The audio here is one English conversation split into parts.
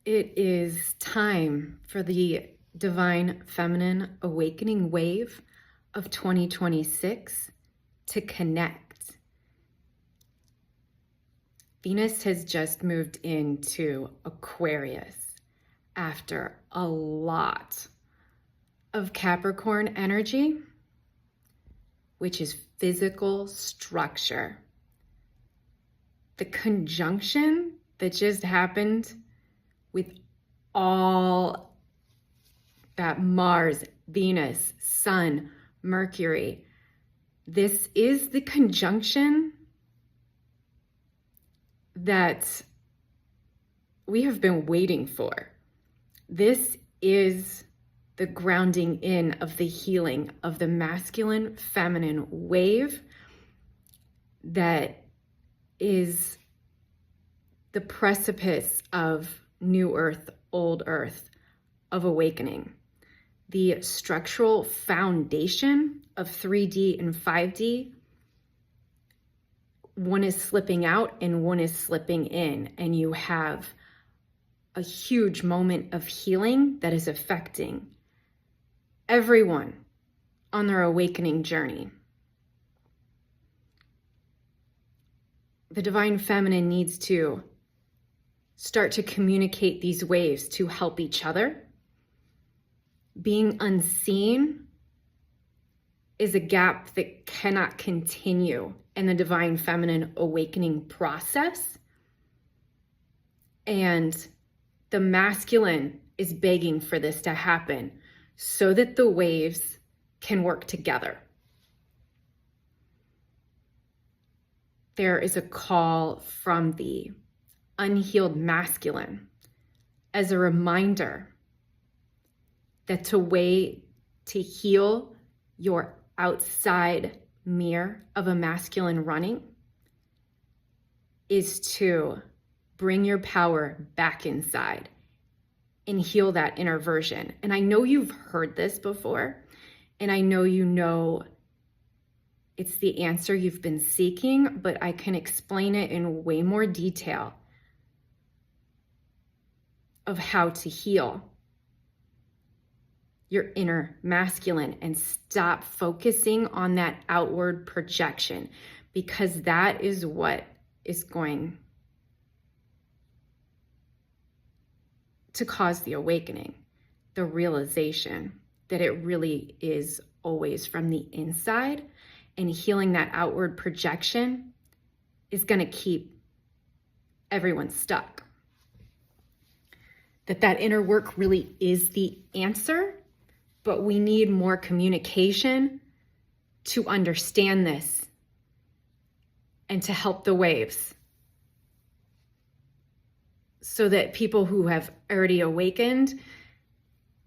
It is time for the Divine Feminine Awakening Wave of 2026 to connect. Venus has just moved into Aquarius after a lot of Capricorn energy, which is physical structure. The conjunction that just happened with all that Mars, Venus, Sun, Mercury, this is the conjunction that we have been waiting for. This is the grounding in of the healing of the masculine feminine wave that is the precipice of new earth, old earth, of awakening. The structural foundation of 3D and 5D, one is slipping out and one is slipping in, and you have a huge moment of healing that is affecting everyone on their awakening journey. The divine feminine needs to start to communicate these waves to help each other. Being unseen is a gap that cannot continue in the divine feminine awakening process. And the masculine is begging for this to happen so that the waves can work together. There is a call from the unhealed masculine as a reminder that the way to heal your outside mirror of a masculine running is to bring your power back inside and heal that inner version. And I know you've heard this before, and I know you know it's the answer you've been seeking, but I can explain it in way more detail of how to heal your inner masculine and stop focusing on that outward projection, because that is what is going to cause the awakening, the realization that it really is always from the inside, and healing that outward projection is going to keep everyone stuck. That inner work really is the answer, but we need more communication to understand this and to help the waves so that people who have already awakened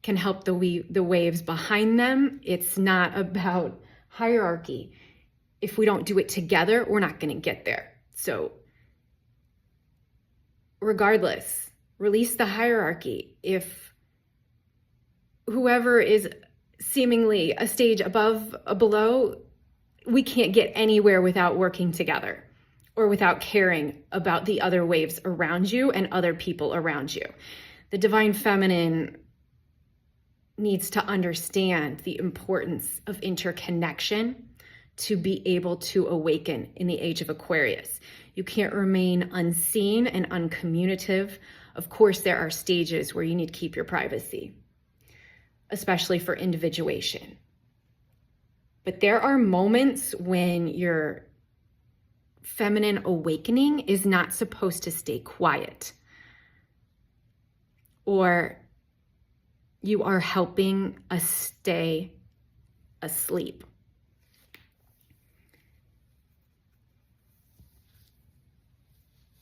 can help the waves behind them. It's not about hierarchy. If we don't do it together, we're not going to get there. So regardless, release the hierarchy. If whoever is seemingly a stage above or below, we can't get anywhere without working together or without caring about the other waves around you and other people around you. The divine feminine needs to understand the importance of interconnection to be able to awaken in the age of Aquarius. You can't remain unseen and uncommunicative. Of course, there are stages where you need to keep your privacy, especially for individuation. But there are moments when your feminine awakening is not supposed to stay quiet, or you are helping us stay asleep.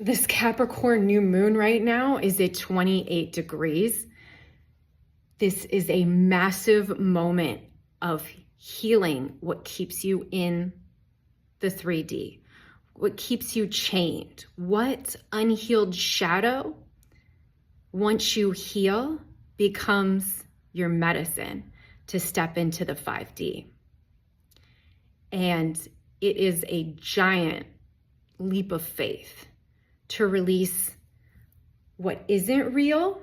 This Capricorn new moon right now is at 28 degrees. This is a massive moment of healing what keeps you in the 3D, what keeps you chained, what unhealed shadow, once you heal, becomes your medicine to step into the 5D. And it is a giant leap of faith to release what isn't real.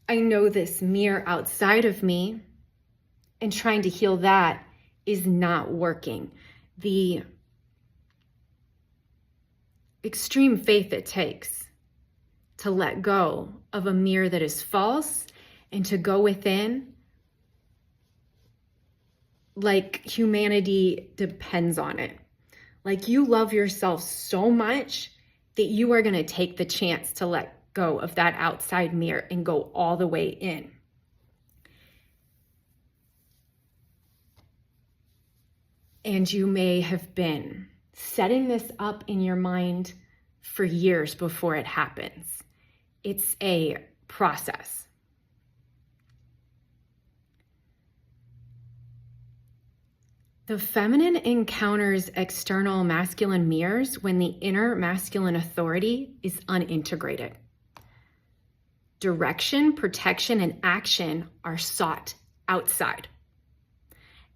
I know this mirror outside of me, and trying to heal that is not working. The extreme faith it takes to let go of a mirror that is false and to go within, like humanity depends on it. Like you love yourself so much that you are going to take the chance to let go of that outside mirror and go all the way in. And you may have been setting this up in your mind for years before it happens. It's a process. The feminine encounters external masculine mirrors when the inner masculine authority is unintegrated. Direction, protection, and action are sought outside.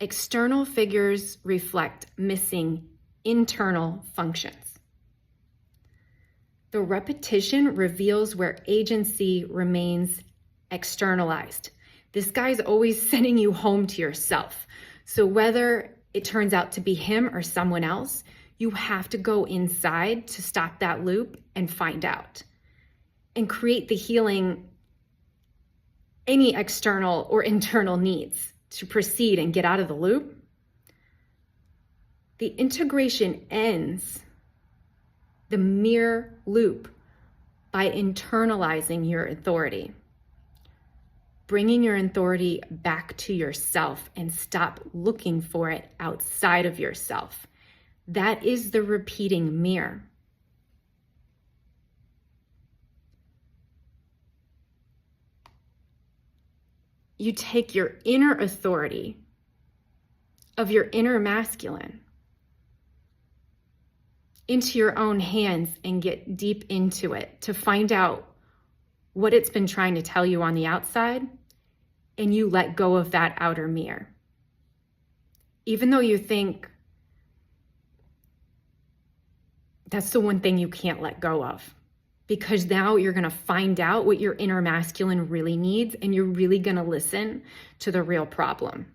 External figures reflect missing internal functions. The repetition reveals where agency remains externalized. This guy's always sending you home to yourself. So whether it turns out to be him or someone else, you have to go inside to stop that loop and find out and create the healing any external or internal needs to proceed and get out of the loop. The integration ends the mirror loop by internalizing your authority, bringing your authority back to yourself and stop looking for it outside of yourself. That is the repeating mirror. You take your inner authority of your inner masculine into your own hands and get deep into it to find out what it's been trying to tell you on the outside, and you let go of that outer mirror. Even though you think that's the one thing you can't let go of, because now you're going to find out what your inner masculine really needs, and you're really going to listen to the real problem.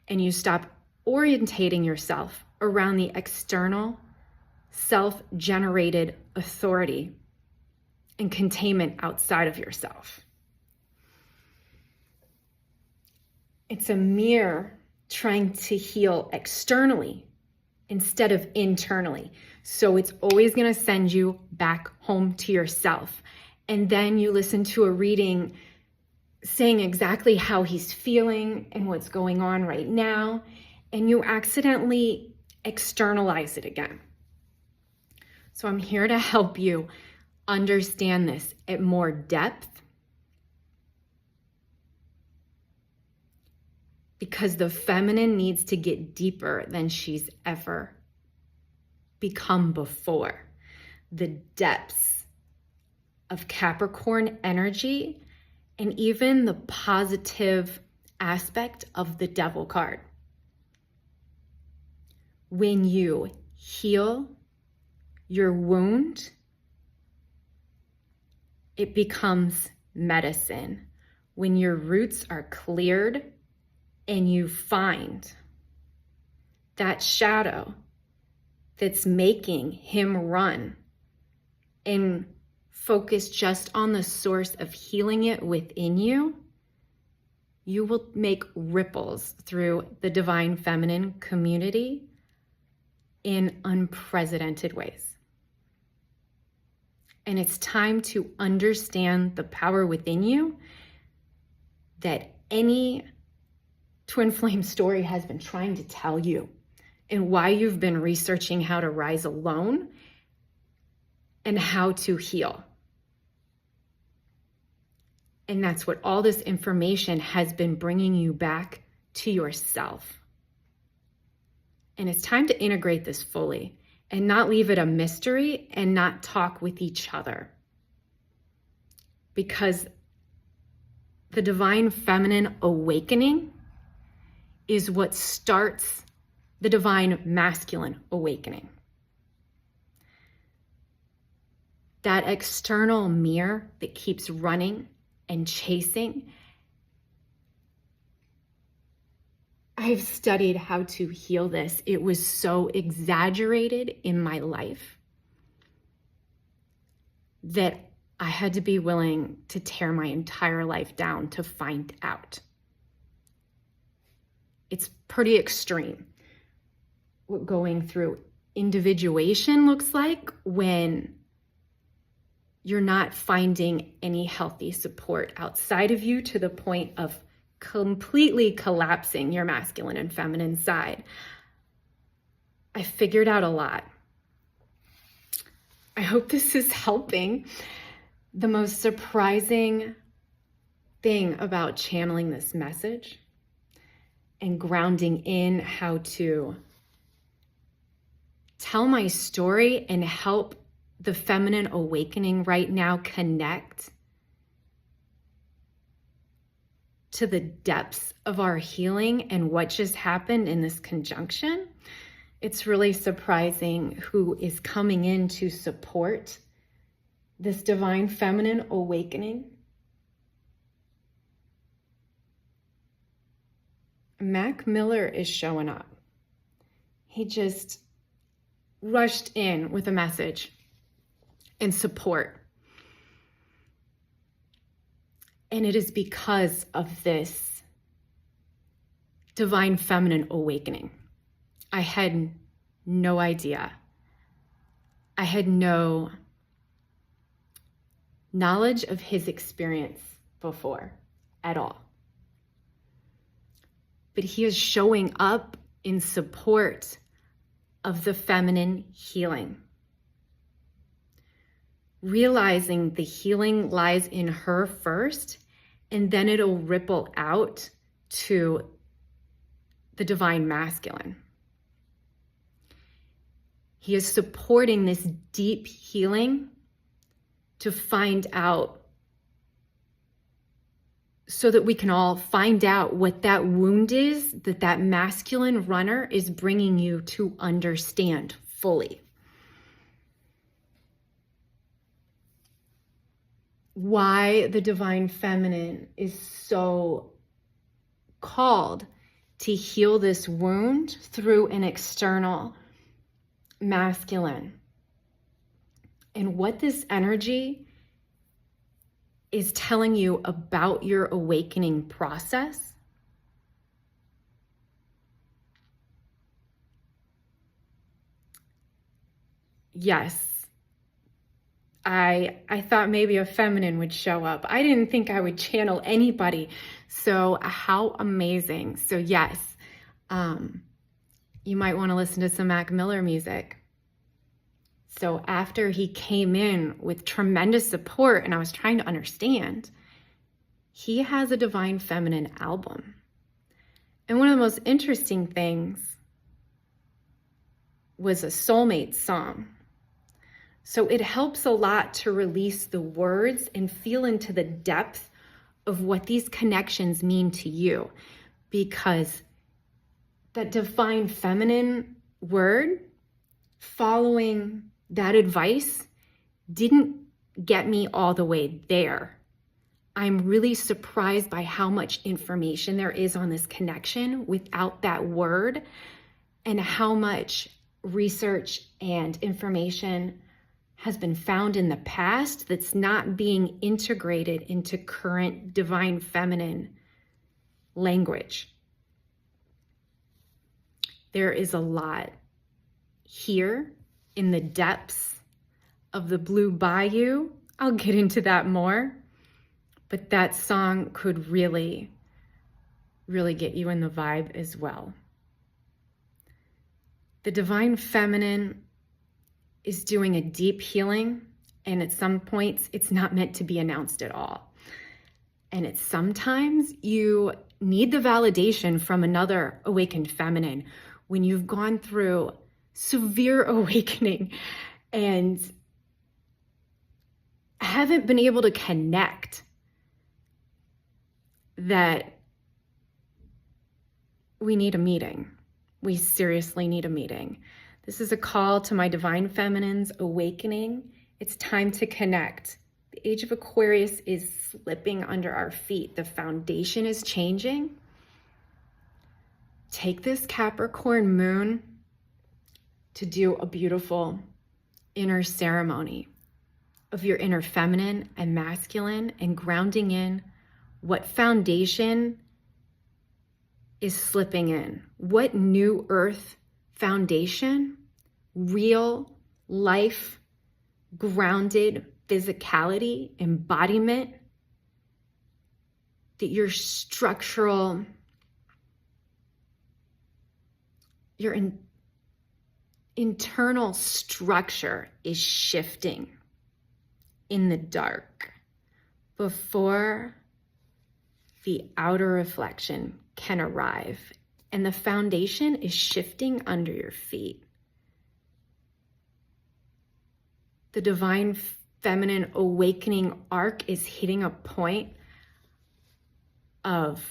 And you stop orientating yourself around the external, self-generated authority and containment outside of yourself. It's a mirror trying to heal externally instead of internally. So it's always going to send you back home to yourself. And then you listen to a reading saying exactly how he's feeling and what's going on right now, and you accidentally externalize it again. So I'm here to help you understand this at more depth, because the feminine needs to get deeper than she's ever become before. The depths of Capricorn energy and even the positive aspect of the Devil card. When you heal your wound, it becomes medicine. When your roots are cleared and you find that shadow that's making him run and focus just on the source of healing it within you, you will make ripples through the divine feminine community in unprecedented ways. And it's time to understand the power within you that any twin flame story has been trying to tell you, and why you've been researching how to rise alone and how to heal. And that's what all this information has been bringing you back to yourself. And it's time to integrate this fully and not leave it a mystery and not talk with each other. Because the divine feminine awakening is what starts the divine masculine awakening. that external mirror that keeps running and chasing. I've studied how to heal this. It was so exaggerated in my life that I had to be willing to tear my entire life down to find out. It's pretty extreme what going through individuation looks like when you're not finding any healthy support outside of you, to the point of completely collapsing your masculine and feminine side. I figured out a lot. I hope this is helping. The most surprising thing about channeling this message and grounding in how to tell my story and help the feminine awakening right now connect to the depths of our healing and what just happened in this conjunction. It's really surprising who is coming in to support this divine feminine awakening. Mac Miller is showing up. He just rushed in with a message and support. And it is because of this divine feminine awakening. I had no idea. I had no knowledge of his experience before at all. But he is showing up in support of the feminine healing. Realizing the healing lies in her first, and then it'll ripple out to the divine masculine. He is supporting this deep healing to find out, so that we can all find out what that wound is that that masculine runner is bringing you to understand fully. Why the divine feminine is so called to heal this wound through an external masculine, and what this energy is telling you about your awakening process. Yes, I thought maybe a feminine would show up. I didn't think I would channel anybody. So how amazing. So yes, you might want to listen to some Mac Miller music. So after he came in with tremendous support and I was trying to understand, he has a divine feminine album. And one of the most interesting things was a soulmate song. So it helps a lot to release the words and feel into the depth of what these connections mean to you, because that divine feminine word, following that advice, didn't get me all the way there. I'm really surprised by how much information there is on this connection without that word, and how much research and information has been found in the past that's not being integrated into current divine feminine language. There is a lot here in the depths of the blue Bayou. I'll get into that more, but that song could really, really get you in the vibe as well. The divine feminine is doing a deep healing, and at some points it's not meant to be announced at all. And it's sometimes you need the validation from another awakened feminine when you've gone through severe awakening and haven't been able to connect, that we need a meeting. We seriously need a meeting. This is a call to my divine feminine's awakening It's time to connect. The age of Aquarius is slipping under our feet. The foundation is changing. Take this Capricorn moon to do a beautiful inner ceremony of your inner feminine and masculine, and grounding in what foundation is slipping in. What new earth foundation, real life, grounded physicality, embodiment, that your structural, your internal structure is shifting in the dark before the outer reflection can arrive, and the foundation is shifting under your feet. The divine feminine awakening arc is hitting a point of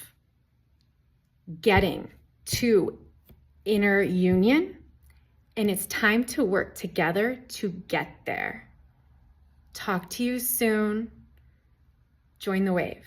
getting to inner union, and it's time to work together to get there. Talk to you soon. Join the wave.